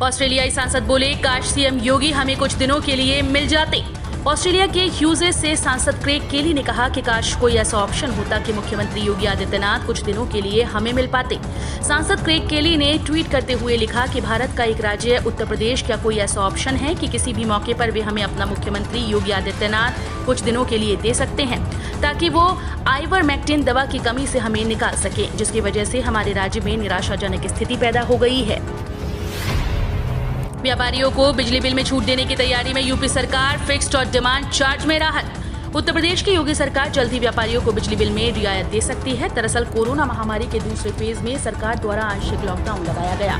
ऑस्ट्रेलियाई सांसद बोले, काश सीएम योगी हमें कुछ दिनों के लिए मिल जाते। ऑस्ट्रेलिया के ह्यूजेस से सांसद क्रेग केली ने कहा कि काश कोई ऐसा ऑप्शन होता कि मुख्यमंत्री योगी आदित्यनाथ कुछ दिनों के लिए हमें मिल पाते। सांसद क्रेग केली ने ट्वीट करते हुए लिखा कि भारत का एक राज्य उत्तर प्रदेश, क्या कोई ऐसा ऑप्शन है कि किसी भी मौके पर वे हमें अपना मुख्यमंत्री योगी आदित्यनाथ कुछ दिनों के लिए दे सकते हैं, ताकि वो आइवरमेक्टिन दवा की कमी से हमें निकाल सके, जिसकी वजह से हमारे राज्य में निराशाजनक स्थिति पैदा हो गई है। व्यापारियों को बिजली बिल में छूट देने की तैयारी में यूपी सरकार, फिक्स्ड और डिमांड चार्ज में राहत। उत्तर प्रदेश की योगी सरकार जल्द ही व्यापारियों को बिजली बिल में रियायत दे सकती है। दरअसल कोरोना महामारी के दूसरे फेज में सरकार द्वारा आंशिक लॉकडाउन लगाया गया।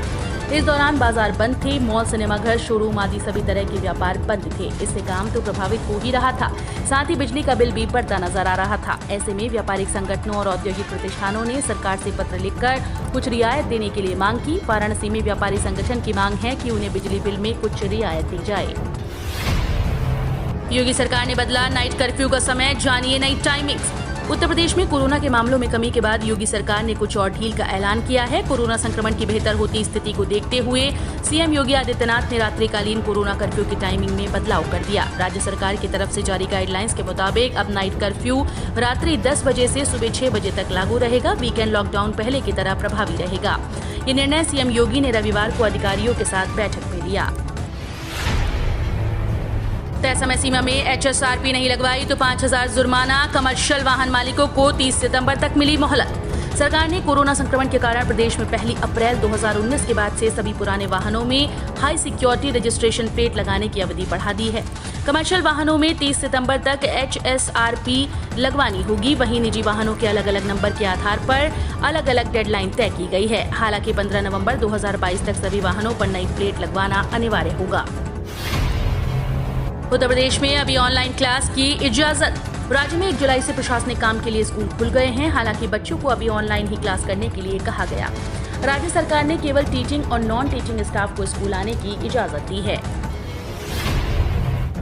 इस दौरान बाजार बंद थे, मॉल, सिनेमाघर, शोरूम आदि सभी तरह के व्यापार बंद थे। इससे काम तो प्रभावित हो ही रहा था, साथ ही बिजली का बिल भी बढ़ता नजर आ रहा था। ऐसे में व्यापारिक संगठनों और औद्योगिक प्रतिष्ठानों ने सरकार से पत्र लिखकर कुछ रियायत देने के लिए मांग की। वाराणसी में व्यापारी संगठन की मांग है कि उन्हें बिजली बिल में कुछ रियायत दी जाए। योगी सरकार ने बदला नाइट कर्फ्यू का समय, जानिए नई टाइमिंग्स। उत्तर प्रदेश में कोरोना के मामलों में कमी के बाद योगी सरकार ने कुछ और ढील का ऐलान किया है। कोरोना संक्रमण की बेहतर होती स्थिति को देखते हुए सीएम योगी आदित्यनाथ ने रात्रिकालीन कोरोना कर्फ्यू की टाइमिंग में बदलाव कर दिया। राज्य सरकार की तरफ से जारी गाइडलाइंस के मुताबिक अब नाइट कर्फ्यू रात्रि 10 बजे से सुबह 6 बजे तक लागू रहेगा। वीकेंड लॉकडाउन पहले की तरह प्रभावी रहेगा। ये निर्णय सीएम योगी ने रविवार को अधिकारियों के साथ बैठक में लिया। तय समय सीमा में एचएसआरपी नहीं लगवाई तो 5,000 जुर्माना। कमर्शियल वाहन मालिकों को 30 सितंबर तक मिली मोहलत। सरकार ने कोरोना संक्रमण के कारण प्रदेश में 1 अप्रैल 2019 के बाद से सभी पुराने वाहनों में हाई सिक्योरिटी रजिस्ट्रेशन प्लेट लगाने की अवधि बढ़ा दी है। कमर्शियल वाहनों में 30 सितंबर तक एचएसआरपी लगवानी होगी। वहीं निजी वाहनों के अलग अलग नंबर के आधार पर अलग अलग डेडलाइन तय की गई है। हालांकि 15 नवंबर 2022 तक सभी वाहनों पर नई प्लेट लगवाना अनिवार्य होगा। उत्तर प्रदेश में अभी ऑनलाइन क्लास की इजाजत। राज्य में 1 जुलाई से प्रशासनिक काम के लिए स्कूल खुल गए हैं। हालांकि बच्चों को अभी ऑनलाइन ही क्लास करने के लिए कहा गया। राज्य सरकार ने केवल टीचिंग और नॉन टीचिंग स्टाफ को स्कूल आने की इजाजत दी है।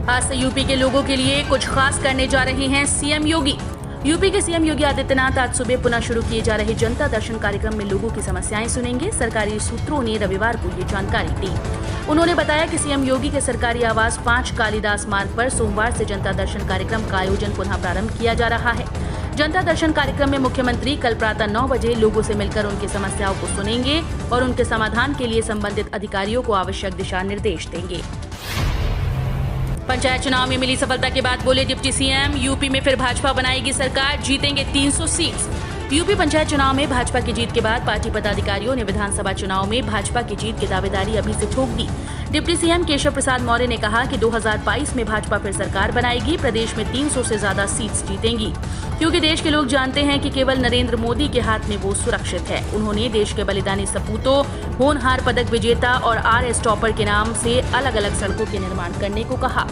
आज से यूपी के लोगों के लिए कुछ खास करने जा रहे हैं सीएम योगी। यूपी के सीएम योगी आदित्यनाथ आज सुबह पुनः शुरू किए जा रहे जनता दर्शन कार्यक्रम में लोगों की समस्याएं सुनेंगे। सरकारी सूत्रों ने रविवार को ये जानकारी दी। उन्होंने बताया कि सीएम योगी के सरकारी आवास 5 कालिदास मार्ग पर सोमवार से जनता दर्शन कार्यक्रम का आयोजन पुनः प्रारंभ किया जा रहा है। जनता दर्शन कार्यक्रम में मुख्यमंत्री कल प्रातः 9 बजे लोगों से मिलकर उनकी समस्याओं को सुनेंगे और उनके समाधान के लिए संबंधित अधिकारियों को आवश्यक दिशा निर्देश देंगे। पंचायत चुनाव में मिली सफलता के बाद बोले डिप्टी सीएम, यूपी में फिर भाजपा बनाएगी सरकार, जीतेंगे 300 सीट। यूपी पंचायत चुनाव में भाजपा की जीत के बाद पार्टी पदाधिकारियों ने विधानसभा चुनाव में भाजपा की जीत की दावेदारी अभी से ठोक दी। डिप्टी सीएम केशव प्रसाद मौर्य ने कहा कि 2022 में भाजपा फिर सरकार बनाएगी। प्रदेश में 300 से ज्यादा सीट्स जीतेंगी, क्योंकि देश के लोग जानते हैं कि केवल नरेंद्र मोदी के हाथ में वो सुरक्षित है। उन्होंने देश के बलिदानी सपूतों, होनहार पदक विजेता और आरएस टॉपर के नाम से अलग अलग सड़कों के निर्माण करने को कहा।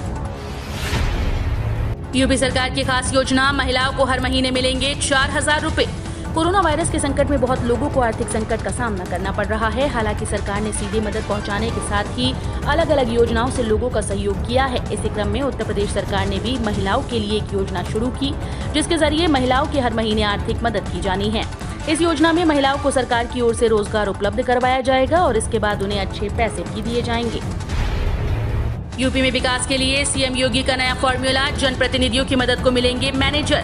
यूपी सरकार की खास योजना, महिलाओं को हर महीने मिलेंगे 4,000 रुपए। कोरोना वायरस के संकट में बहुत लोगों को आर्थिक संकट का सामना करना पड़ रहा है। हालांकि सरकार ने सीधे मदद पहुंचाने के साथ ही अलग अलग योजनाओं से लोगों का सहयोग किया है। इसी क्रम में उत्तर प्रदेश सरकार ने भी महिलाओं के लिए एक योजना शुरू की, जिसके जरिए महिलाओं की हर महीने आर्थिक मदद की जानी है। इस योजना में महिलाओं को सरकार की ओर से रोजगार उपलब्ध करवाया जाएगा और इसके बाद उन्हें अच्छे पैसे भी दिए जाएंगे। यूपी में विकास के लिए सीएम योगी का नया फॉर्मूला, जनप्रतिनिधियों की मदद को मिलेंगे मैनेजर।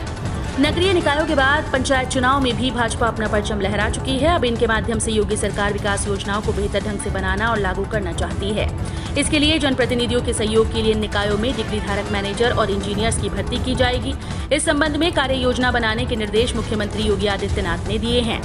नगरीय निकायों के बाद पंचायत चुनाव में भी भाजपा अपना परचम लहरा चुकी है। अब इनके माध्यम से योगी सरकार विकास योजनाओं को बेहतर ढंग से बनाना और लागू करना चाहती है। इसके लिए जनप्रतिनिधियों के सहयोग के लिए निकायों में डिग्री धारक मैनेजर और इंजीनियर्स की भर्ती की जाएगी। इस संबंध में कार्य योजना बनाने के निर्देश मुख्यमंत्री योगी आदित्यनाथ ने दिए हैं।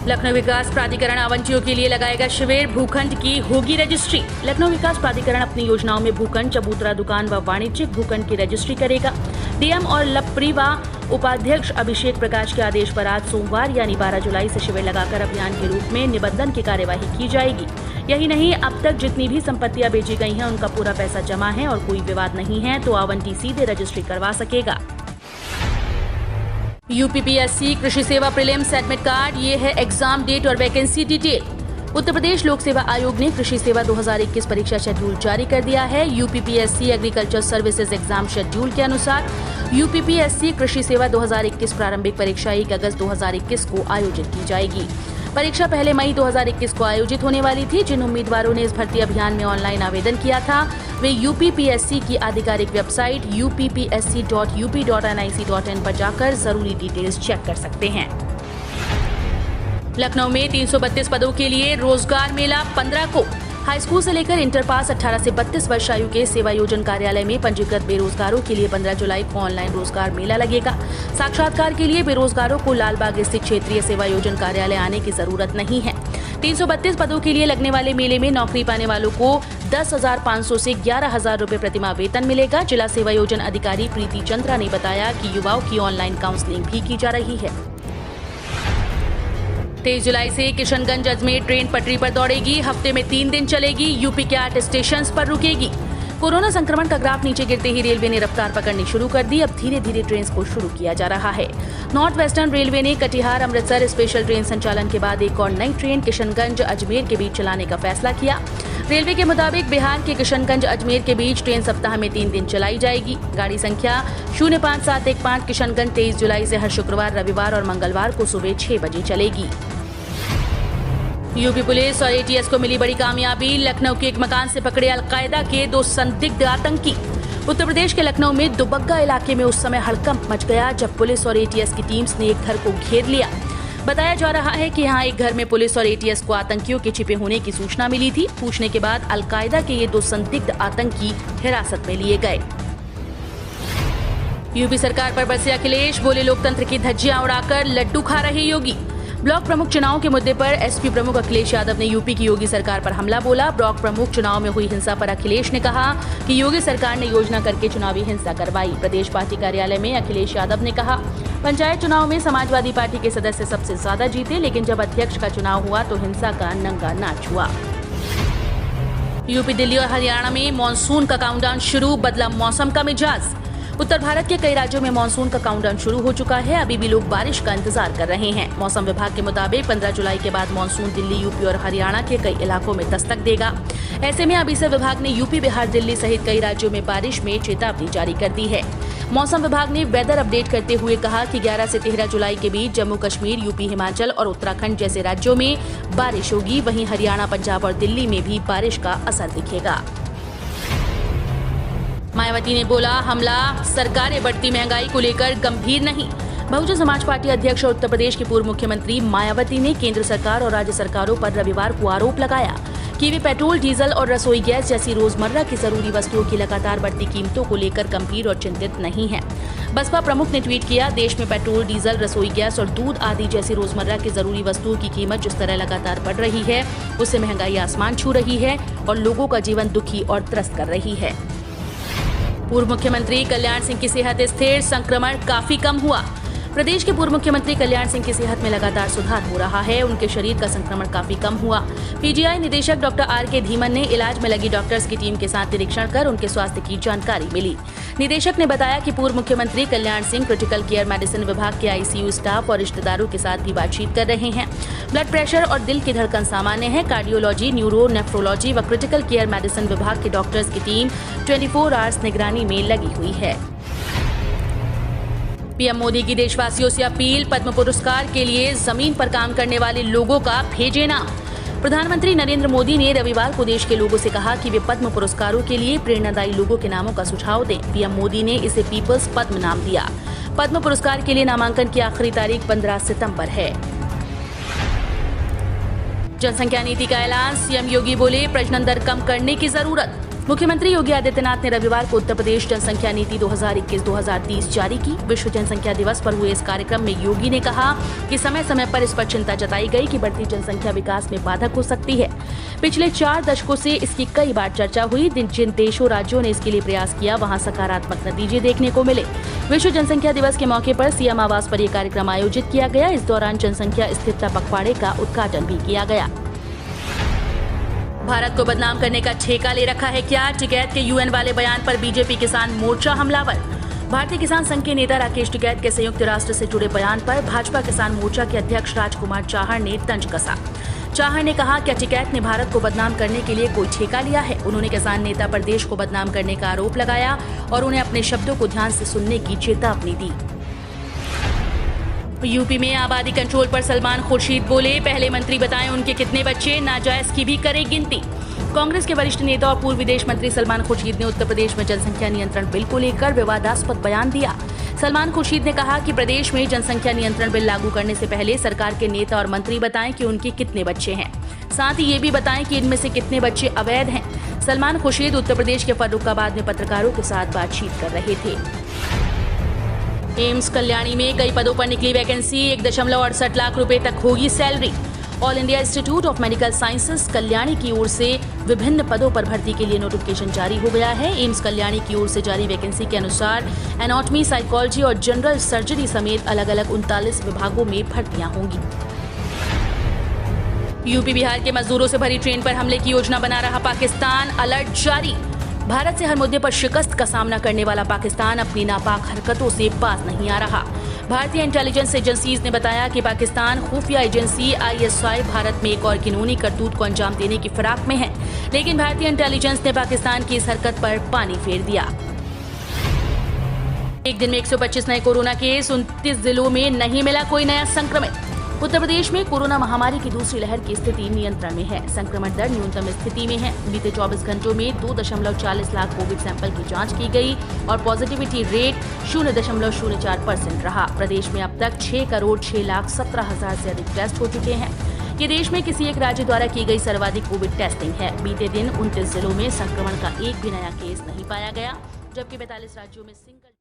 लखनऊ विकास प्राधिकरण आवंटियों के लिए लगाएगा शिविर, भूखंड की होगी रजिस्ट्री। लखनऊ विकास प्राधिकरण अपनी योजनाओं में भूखंड, चबूतरा, दुकान व वाणिज्यिक भूखंड की रजिस्ट्री करेगा। डीएम और लपरीवा उपाध्यक्ष अभिषेक प्रकाश के आदेश पर आज सोमवार यानी 12 जुलाई से शिविर लगाकर अभियान के रूप में निबंधन की कार्यवाही की जाएगी। यही नहीं, अब तक जितनी भी संपत्तियां बेची गई हैं उनका पूरा पैसा जमा है और कोई विवाद नहीं है तो आवंटी सीधे रजिस्ट्री करवा सकेगा। यूपीपीएससी कृषि सेवा प्रीलिम्स एडमिट कार्ड, ये है एग्जाम डेट और वैकेंसी डिटेल। उत्तर प्रदेश लोक सेवा आयोग ने कृषि सेवा 2021 परीक्षा शेड्यूल जारी कर दिया है। UPPSC agriculture services exam schedule के अनुसार यूपीपीएससी कृषि सेवा 2021 प्रारंभिक परीक्षा 1 अगस्त 2021 को आयोजित की जाएगी। परीक्षा पहले मई 2021 को आयोजित होने वाली थी। जिन उम्मीदवारों ने इस भर्ती अभियान में ऑनलाइन आवेदन किया था वे यूपीपीएससी की आधिकारिक वेबसाइट uppsc.up.nic.in पर जाकर जरूरी डिटेल्स चेक कर सकते हैं। लखनऊ में 332 पदों के लिए रोजगार मेला 15 को। हाई स्कूल से लेकर इंटर पास 18 से 32 वर्ष आयु के सेवा योजन कार्यालय में पंजीकृत बेरोजगारों के लिए 15 जुलाई को ऑनलाइन रोजगार मेला लगेगा। साक्षात्कार के लिए बेरोजगारों को लालबाग स्थित क्षेत्रीय सेवा योजन कार्यालय आने की जरूरत नहीं है। 332 पदों के लिए लगने वाले मेले में नौकरी पाने वालों को 10,500 से 11,000 रुपए प्रतिमाह वेतन मिलेगा। जिला सेवा योजन अधिकारी प्रीति चंद्रा ने बताया कि युवाओं की ऑनलाइन काउंसलिंग भी की जा रही है। 23 जुलाई से किशनगंज अजमेर ट्रेन पटरी पर दौड़ेगी। हफ्ते में 3 दिन चलेगी। यूपी के 8 स्टेशन पर रुकेगी। कोरोना संक्रमण का ग्राफ नीचे गिरते ही रेलवे ने रफ्तार पकड़नी शुरू कर दी। अब धीरे धीरे ट्रेन को शुरू किया जा रहा है। नॉर्थ वेस्टर्न रेलवे ने कटिहार अमृतसर स्पेशल ट्रेन संचालन के बाद एक और नई ट्रेन किशनगंज अजमेर के बीच चलाने का फैसला किया। रेलवे के मुताबिक बिहार के किशनगंज अजमेर के बीच ट्रेन सप्ताह में 3 दिन चलाई जाएगी। गाड़ी संख्या 05715 किशनगंज 23 जुलाई से हर शुक्रवार, रविवार और मंगलवार को सुबह 6 बजे चलेगी। यूपी पुलिस और एटीएस को मिली बड़ी कामयाबी। लखनऊ के एक मकान से पकड़े अलकायदा के 2 संदिग्ध आतंकी। उत्तर प्रदेश के लखनऊ में दुबग्गा इलाके में उस समय हड़कंप मच गया जब पुलिस और एटीएस की टीम्स ने एक घर को घेर लिया। बताया जा रहा है कि यहाँ एक घर में पुलिस और एटीएस को आतंकियों के छिपे होने की सूचना मिली थी। पूछने के बाद अलकायदा के ये 2 संदिग्ध आतंकी हिरासत में लिए गए। यूपी सरकार पर बरसे अखिलेश, बोले लोकतंत्र की धज्जियां उड़ाकर लड्डू खा रहे योगी। ब्लॉक प्रमुख चुनाव के मुद्दे पर एसपी प्रमुख अखिलेश यादव ने यूपी की योगी सरकार पर हमला बोला। ब्लॉक प्रमुख चुनाव में हुई हिंसा पर अखिलेश ने कहा कि योगी सरकार ने योजना करके चुनावी हिंसा करवाई। प्रदेश पार्टी कार्यालय में अखिलेश यादव ने कहा, पंचायत चुनाव में समाजवादी पार्टी के सदस्य सबसे ज्यादा जीते, लेकिन जब अध्यक्ष का चुनाव हुआ तो हिंसा का नंगा नाच हुआ। यूपी, दिल्ली और हरियाणा में मानसून का काउंटडाउन शुरू, बदला मौसम का मिजाज। उत्तर भारत के कई राज्यों में मानसून का काउंटडाउन शुरू हो चुका है। अभी भी लोग बारिश का इंतजार कर रहे हैं। मौसम विभाग के मुताबिक 15 जुलाई के बाद मानसून दिल्ली, यूपी और हरियाणा के कई इलाकों में दस्तक देगा। ऐसे में अभी से विभाग ने यूपी, बिहार, दिल्ली सहित कई राज्यों में बारिश में चेतावनी जारी कर दी है। मौसम विभाग ने वेदर अपडेट करते हुए कहा कि 11 से 13 जुलाई के बीच जम्मू कश्मीर, यूपी, हिमाचल और उत्तराखंड जैसे राज्यों में बारिश होगी। वहीं हरियाणा, पंजाब और दिल्ली में भी बारिश का असर दिखेगा। मायावती ने बोला, हमला सरकारें बढ़ती महंगाई को लेकर गंभीर नहीं। बहुजन समाज पार्टी अध्यक्ष और उत्तर प्रदेश की पूर्व मुख्यमंत्री मायावती ने केंद्र सरकार और राज्य सरकारों पर रविवार को आरोप लगाया कि वे पेट्रोल, डीजल और रसोई गैस जैसी रोजमर्रा की जरूरी वस्तुओं की लगातार बढ़ती कीमतों को लेकर गंभीर और चिंतित नहीं है। बसपा प्रमुख ने ट्वीट किया, देश में पेट्रोल, डीजल, रसोई गैस और दूध आदि जैसी रोजमर्रा की जरूरी वस्तुओं की कीमत जिस तरह लगातार बढ़ रही है, उससे महंगाई आसमान छू रही है और लोगों का जीवन दुखी और त्रस्त कर रही है। पूर्व मुख्यमंत्री कल्याण सिंह की सेहत स्थिर, संक्रमण काफी कम हुआ। प्रदेश के पूर्व मुख्यमंत्री कल्याण सिंह की सेहत में लगातार सुधार हो रहा है। उनके शरीर का संक्रमण काफी कम हुआ। पीजीआई निदेशक डॉक्टर आर.के. धीमन ने इलाज में लगी डॉक्टर्स की टीम के साथ निरीक्षण कर उनके स्वास्थ्य की जानकारी मिली। निदेशक ने बताया कि पूर्व मुख्यमंत्री Kalyan Singh critical care medicine विभाग के आईसीयू स्टाफ और रिश्तेदारों के साथ भी बातचीत कर रहे हैं। ब्लड प्रेशर और दिल की धड़कन सामान्य है। कार्डियोलॉजी, न्यूरो, नेफ्रोलॉजी व क्रिटिकल केयर मेडिसिन विभाग के डॉक्टर्स की टीम 24 आवर्स निगरानी में लगी हुई है। पीएम मोदी की देशवासियों से अपील, पद्म पुरस्कार के लिए जमीन पर काम करने वाले लोगों का भेजे नाम। प्रधानमंत्री नरेंद्र मोदी ने रविवार को देश के लोगों से कहा कि वे पद्म पुरस्कारों के लिए प्रेरणादायी लोगों के नामों का सुझाव दें। पीएम मोदी ने इसे पीपल्स पद्म नाम दिया। पद्म पुरस्कार के लिए नामांकन की आखिरी तारीख 15 सितंबर है। जनसंख्या नीति का ऐलान, सीएम योगी बोले, प्रजनन दर कम करने की जरूरत। मुख्यमंत्री योगी आदित्यनाथ ने रविवार को उत्तर प्रदेश जनसंख्या नीति 2021-2030 जारी की। विश्व जनसंख्या दिवस पर हुए इस कार्यक्रम में योगी ने कहा कि समय समय पर इस पर चिंता जताई गई कि बढ़ती जनसंख्या विकास में बाधक हो सकती है। पिछले 4 दशकों से इसकी कई बार चर्चा हुई। जिन देशों, राज्यों ने इसके लिए प्रयास किया, वहां सकारात्मक नतीजे देखने को मिले। विश्व जनसंख्या दिवस के मौके पर सीएम आवास पर यह कार्यक्रम आयोजित किया गया। इस दौरान जनसंख्या स्थिरता पखवाड़े का उद्घाटन भी किया गया। भारत को बदनाम करने का ठेका ले रखा है क्या? टिकैत के यूएन वाले बयान पर बीजेपी किसान मोर्चा हमलावर। भारतीय किसान संघ के नेता राकेश टिकैत के संयुक्त राष्ट्र से जुड़े बयान पर भाजपा किसान मोर्चा के अध्यक्ष राजकुमार चाहर ने तंज कसा। चाहर ने कहा, क्या टिकैत ने भारत को बदनाम करने के लिए कोई ठेका लिया है? उन्होंने किसान नेता पर देश को बदनाम करने का आरोप लगाया और उन्हें अपने शब्दों को ध्यान से सुनने की चेतावनी दी। यूपी में आबादी कंट्रोल पर सलमान खुर्शीद बोले, पहले मंत्री बताएं उनके कितने बच्चे, नाजायज की भी करें गिनती। कांग्रेस के वरिष्ठ नेता और पूर्व विदेश मंत्री सलमान खुर्शीद ने उत्तर प्रदेश में जनसंख्या नियंत्रण बिल को लेकर विवादास्पद बयान दिया। सलमान खुर्शीद ने कहा कि प्रदेश में जनसंख्या नियंत्रण बिल लागू करने से पहले सरकार के नेता और मंत्री बताएं कि उनके कितने बच्चे हैं, साथ ही ये भी बताएं कि इनमें से कितने बच्चे अवैध हैं। सलमान खुर्शीद उत्तर प्रदेश के फर्रुखाबाद में पत्रकारों के साथ बातचीत कर रहे थे। एम्स कल्याणी में कई पदों पर निकली वैकेंसी, 1.68 लाख रुपए तक होगी salary. All India institute of medical sciences Kalyani की ओर से विभिन्न पदों पर भर्ती के लिए नोटिफिकेशन जारी हो गया है। एम्स कल्याणी की ओर से जारी वैकेंसी के अनुसार एनाटॉमी, साइकोलॉजी और जनरल सर्जरी समेत अलग अलग 39 विभागों में भर्तियां होंगी। यूपी बिहार के मजदूरों से भरी ट्रेन पर हमले की योजना बना रहा पाकिस्तान, अलर्ट जारी। भारत से हर मुद्दे पर शिकस्त का सामना करने वाला पाकिस्तान अपनी नापाक हरकतों से बाज नहीं आ रहा। भारतीय इंटेलिजेंस एजेंसीज ने बताया कि पाकिस्तान खुफिया एजेंसी ISI भारत में एक और घिनौनी करतूत को अंजाम देने की फिराक में है, लेकिन भारतीय इंटेलिजेंस ने पाकिस्तान की इस हरकत पर पानी फेर दिया। एक दिन में 125 नए कोरोना केस, 29 जिलों में नहीं मिला कोई नया संक्रमित। उत्तर प्रदेश में कोरोना महामारी की दूसरी लहर की स्थिति नियंत्रण में है। संक्रमण दर न्यूनतम स्थिति में है। बीते 24 घंटों में 2.40 लाख कोविड सैंपल की जांच की गई और पॉजिटिविटी रेट 0.04% रहा। प्रदेश में अब तक 6,06,17,000 से अधिक टेस्ट हो चुके हैं। ये देश में किसी एक राज्य द्वारा की गई सर्वाधिक कोविड टेस्टिंग है। बीते दिन 29 जिलों में संक्रमण का एक भी नया केस नहीं पाया गया, जबकि 42 राज्यों में सिंगल